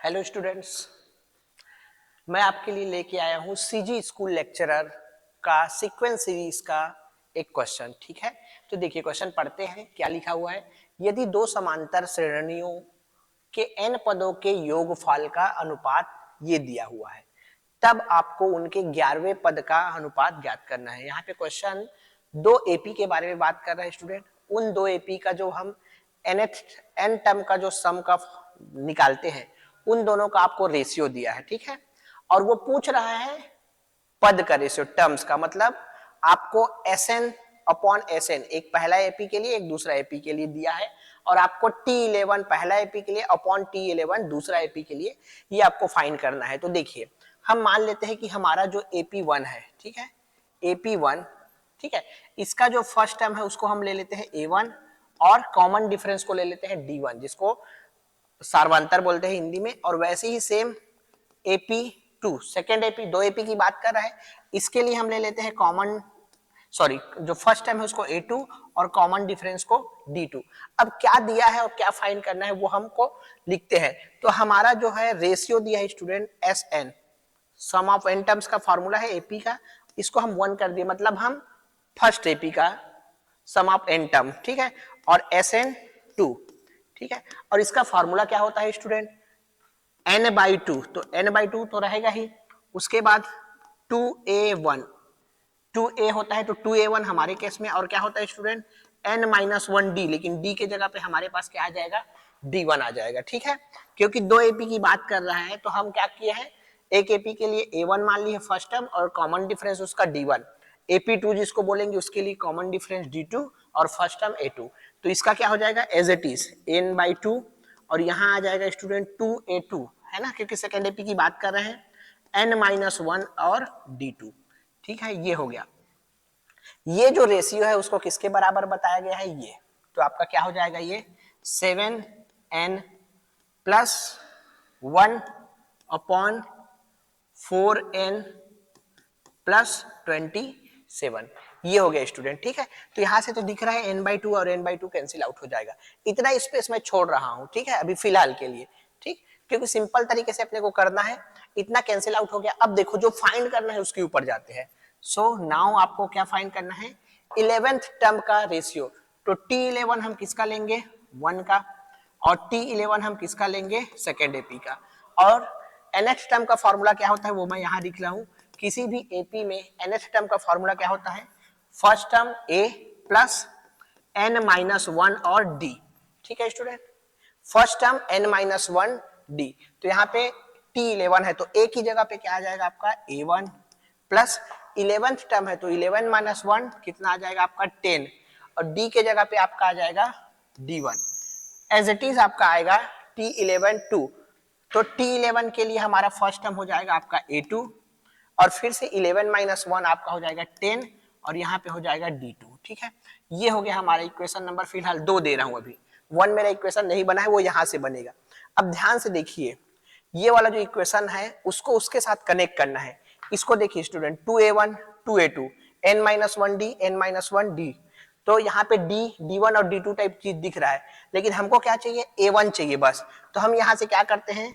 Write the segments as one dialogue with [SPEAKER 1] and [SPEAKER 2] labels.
[SPEAKER 1] Hello students, मैं आपके लिए लेके आया हूँ सीजी स्कूल लेक्चरर का सीक्वेंस सीरीज का एक क्वेश्चन। ठीक है, तो देखिए क्वेश्चन पढ़ते हैं क्या लिखा हुआ है। यदि दो समांतर श्रेणियों के n पदों के योगफल का अनुपात ये दिया हुआ है, तब आपको उनके 11वें पद का अनुपात ज्ञात करना है। यहाँ पे क्वेश्चन दो एपी के बारे में बात कर रहे हैं स्टूडेंट। उन दो एपी का जो हम एन टर्म का जो सम का निकालते हैं, उन दोनों का आपको रेशियो दिया है। ठीक है, और वो पूछ रहा है पद का रेशियो, टर्म्स का मतलब आपको एसएन अपॉन एसएन, एक पहला एपी के लिए एक दूसरा एपी के लिए दिया है, और आपको T11 पहला एपी के लिए अपॉन T11 दूसरा एपी के लिए ये आपको फाइंड करना है। तो देखिए हम मान लेते हैं कि हमारा जो AP1 है, ठीक है, AP1, ठीक है, इसका जो फर्स्ट टर्म है उसको हम ले लेते हैं A1 और कॉमन डिफरेंस को ले लेते हैं D1, जिसको सार्वंतर बोलते हैं हिंदी में। और वैसे ही सेम AP2 सेकेंड एपी, दो एपी की बात कर रहा है, इसके लिए हम ले लेते हैं कॉमन, सॉरी, जो फर्स्ट टर्म है उसको A2 और कॉमन डिफरेंस को D2। अब क्या दिया है और क्या फाइंड करना है वो हमको लिखते हैं। तो हमारा जो है रेशियो दिया है student SN, sum of n terms का फॉर्मूला है एपी का, इसको हम 1 कर दिए, मतलब हम फर्स्ट एपी का सम ऑफ n टर्म, ठीक है, और SN2, ठीक है, और इसका फॉर्मूला क्या होता है स्टूडेंट n/2, तो n/2 तो रहेगा ही। उसके बाद 2a1, 2a होता है तो 2a1 हमारे केस में, और क्या होता है स्टूडेंट n-1d, लेकिन d के जगह पे हमारे पास क्या आ जाएगा, d1 आ जाएगा। ठीक है, क्योंकि दो एपी की बात कर रहा है तो हम क्या किए हैं, एक एपी के लिए a1 मान ली है फर्स्ट टर्म और कॉमन डिफरेंस उसका d1, AP2 जिसको बोलेंगे उसके लिए कॉमन डिफरेंस d2 और फर्स्ट टर्म a2। तो इसका क्या हो जाएगा एज इट इज n/2, और यहाँ आ जाएगा स्टूडेंट 2a2, है ना, क्योंकि सेकेंड एपी की बात कर रहे हैं, n-1 और d2। ठीक है, ये हो गया। ये जो रेशियो है उसको किसके बराबर बताया गया है, ये तो आपका क्या हो जाएगा, ये 7n plus 1 upon 4n plus 27, ये हो गया स्टूडेंट। ठीक है, तो यहां से तो दिख रहा है n/2 और n/2 कैंसिल आउट हो जाएगा, इतना स्पेस मैं छोड़ रहा हूं, ठीक है, अभी फिलहाल के लिए, ठीक, क्योंकि सिंपल तरीके से अपने को करना है। इतना कैंसिल आउट हो गया। अब देखो जो फाइंड करना है उसके ऊपर जाते हैं। सो नाउ आपको क्या फाइंड करना है, 11th टर्म का रेशियो। तो T11 हम किसका लेंगे, 1 का, और T11 हम किसका लेंगे, सेकेंड एपी का। और nth टर्म का फॉर्मूला क्या होता है वो मैं यहां लिख रहा हूं, किसी भी एपी में nth टर्म का फॉर्मूला क्या होता है, first term A plus n-1 और D। ठीक है student, first term n-1 D, तो यहाँ पे T11 है तो A की जगह पे क्या आ जाएगा आपका A1 प्लस 11th टर्म है तो 11-1 कितना आ जाएगा आपका 10, और D के जगह पे आपका आ जाएगा D1। एज इट इज आपका आएगा T11 2, तो T11 के लिए हमारा फर्स्ट टर्म हो जाएगा आपका A2, और फिर से 11-1 आपका हो जाएगा 10, और यहाँ पे हो जाएगा D2। ठीक है, ये हो गया हमारा इक्वेशन नंबर, फिलहाल 2 दे रहा हूं, अभी 1 मेरा इक्वेशन नहीं बना है, वो यहाँ से बनेगा। अब ध्यान से देखिए, ये वाला जो इक्वेशन है उसको उसके साथ कनेक्ट करना है। इसको देखिए student, 2a1 2a2 n-1d n-1d, तो यहाँ पे D1 और D2 टाइप चीज दिख रहा है, लेकिन हमको क्या चाहिए, A1 चाहिए बस। तो हम यहाँ से क्या करते हैं,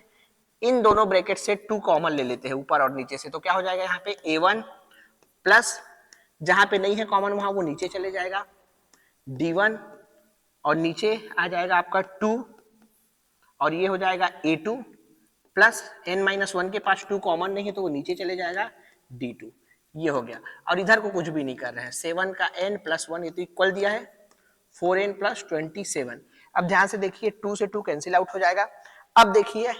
[SPEAKER 1] इन दोनों ब्रैकेट से 2 कॉमन ले लेते हैं ऊपर और नीचे से, तो क्या हो जाएगा यहाँ पे A1 प्लस, जहां पे नहीं है कॉमन वहां वो नीचे चले जाएगा, D1, और नीचे आ जाएगा आपका 2, और ये हो जाएगा A2 प्लस n-1 के पास 2 कॉमन नहीं है तो वो नीचे चले जाएगा D2। ये हो गया, और इधर को कुछ भी नहीं कर रहे हैं, 7 का n प्लस 1 ये तो इक्वल दिया है 4n प्लस 27। अब ध्यान से देखिए 2 से 2 कैंसिल आउट हो जाएगा। अब देखिए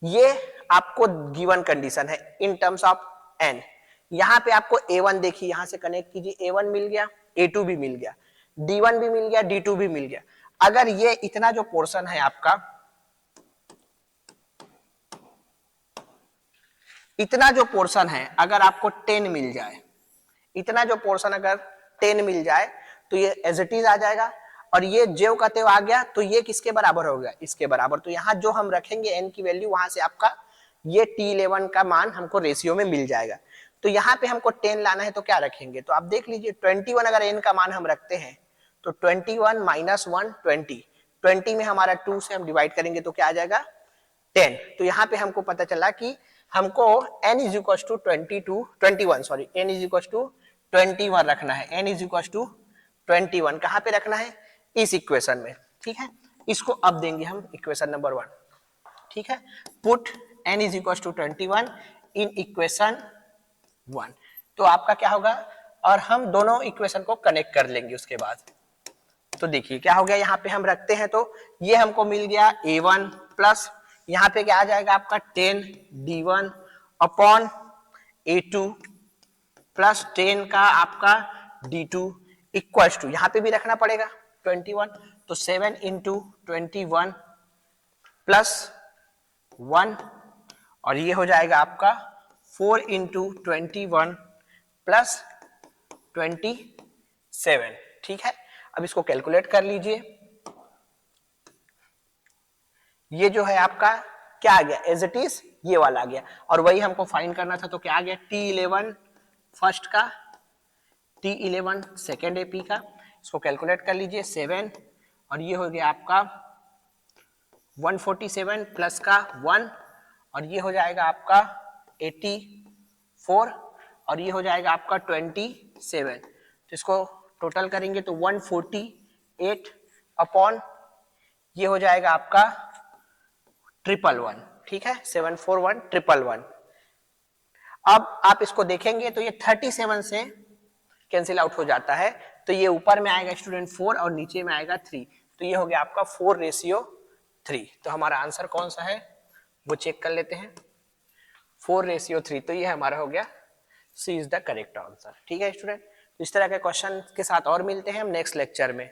[SPEAKER 1] ये आपको गिवन कंडीशन है इन टर्म्स ऑफ n, यहाँ पे आपको A1 देखिए, यहां से कनेक्ट कीजिए, A1 मिल गया, A2 भी मिल गया, D1 भी मिल गया, D2 भी मिल गया। अगर ये इतना जो पोर्शन है आपका, इतना जो पोर्शन है अगर आपको 10 मिल जाए, इतना जो पोर्शन अगर 10 मिल जाए तो ये एज इट इज आ जाएगा, और ये ज्यों का त्यों आ गया तो ये किसके बराबर हो गया, इसके बराबर। तो यहाँ जो हम रखेंगे n की वैल्यू, वहां से आपका ये T11 का मान हमको रेशियो में मिल जाएगा। तो यहाँ पे हमको 10 लाना है तो क्या रखेंगे, तो आप देख लीजिए 21 अगर n का मान हम रखते हैं तो 21 - 1 20, 20 में हमारा 2 से हम डिवाइड करेंगे तो क्या आ जाएगा 10। तो यहाँ पे हमको पता चला कि हमको n is equal to 21 sorry n is equal to 21 रखना है। n इज इक्वल टू 21 कहाँ पे रखना है? इस इक्वेशन में। ठीक है, इसको अब देंगे हम इक्वेशन नंबर 1। ठीक है, put n is equal to 21 in equation 1। तो आपका क्या होगा, और हम दोनों इक्वेशन को कनेक्ट कर लेंगे उसके बाद। तो देखिए क्या हो गया, यहाँ पे हम रखते हैं तो ये हमको मिल गया a1 प्लस यहाँ पे क्या आ जाएगा आपका 10 d1 अपॉन a2 प्लस 10 का आपका d2 इक्वल टू यहाँ पे भी रखना पड़ेगा 21। तो 7 इंटू 21 प्लस 1 और ये हो जाएगा आपका 4 इंटू 21 प्लस 27। ठीक है, अब इसको कैलकुलेट कर लीजिए। ये जो है आपका क्या आ गया, एज इट इज ये वाला आ गया, और वही हमको फाइंड करना था। तो क्या आ गया, T11 फर्स्ट का, T11 सेकेंड एपी का। इसको कैलकुलेट कर लीजिए 7 और ये हो गया आपका 147 प्लस का 1 और ये हो जाएगा आपका 84 और ये हो जाएगा आपका 27। तो इसको टोटल करेंगे तो 148 अपॉन ये हो जाएगा आपका 111। ठीक है, 74111। अब आप इसको देखेंगे तो ये 37 से कैंसिल आउट हो जाता है, तो ये ऊपर में आएगा स्टूडेंट 4 और नीचे में आएगा 3। तो ये हो गया आपका 4:3। तो हमारा आंसर कौन सा है वो चेक कर लेते हैं, 4:3। तो ये हमारा हो गया सी इज द करेक्ट आंसर। ठीक है स्टूडेंट, तो इस तरह के क्वेश्चन के साथ और मिलते हैं हम नेक्स्ट लेक्चर में।